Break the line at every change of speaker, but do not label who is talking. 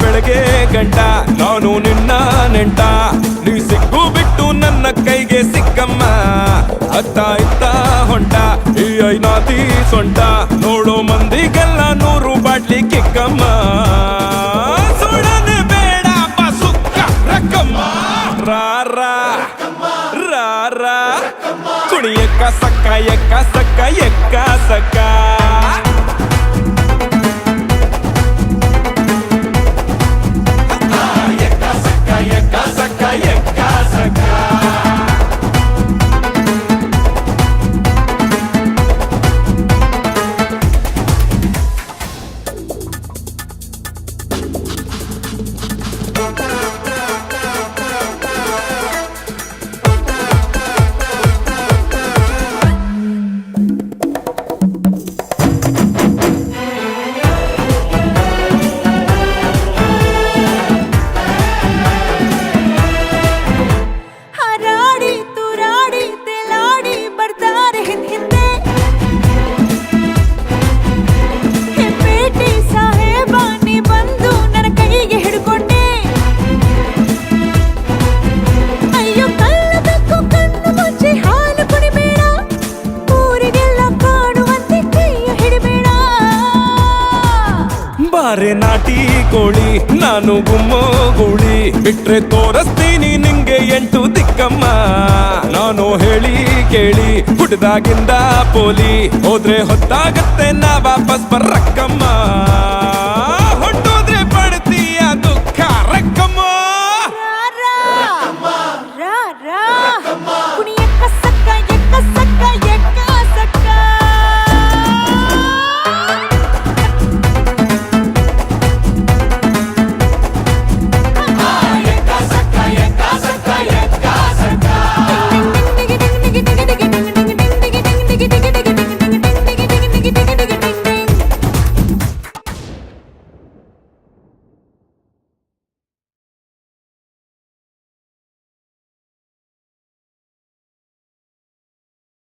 ಬೆಳಗ್ಗೆ ಗಂಟ ನಾನು ನಿನ್ನ ನೆಂಟ ನೀ ಸಿಕ್ಕು ಬಿಟ್ಟು ನನ್ನ ಕೈಗೆ ಸಿಕ್ಕಮ್ಮ ಅತ್ತ ಇತ್ತ ಹೊಂಟ ಈ ಐನಾತಿ ಸೊಂಟ ನೋಡೋ ಮಂದಿಗೆಲ್ಲ 100 ಬಾಟ್ಲಿ ಕಿಕ್ಕಮ್ಮ ಸುಡನೆ ಬೇಡ ಸುಕ್ಕ ರಕ್ಕಮ್ಮ ರಾರಾ ರಾರಾ ಕುಣಿ ಎಕ್ಕ ಸಕ್ಕ ಎಕ್ಕ ಸಕ್ಕ ಎಕ್ಕ ಸಕ್ಕ ಬಾರೆ ನಾಟಿ ಕೋಳಿ ನಾನು ಗುಮ್ಮೋ ಗೂಳಿ ಬಿಟ್ರೆ ತೋರಿಸ್ತೀನಿ ನಿಂಗೆ 8 ದಿಕ್ಕಮ್ಮ ನಾನು ಹೇಳಿ ಕೇಳಿ ಹುಡ್ದಾಗಿಂದ ಪೋಲಿ ಹೋದ್ರೆ ಹೊತ್ತಾಗತ್ತೆ ನಾ ವಾಪಸ್ ಬರ್ರಕ್ಕಮ್ಮ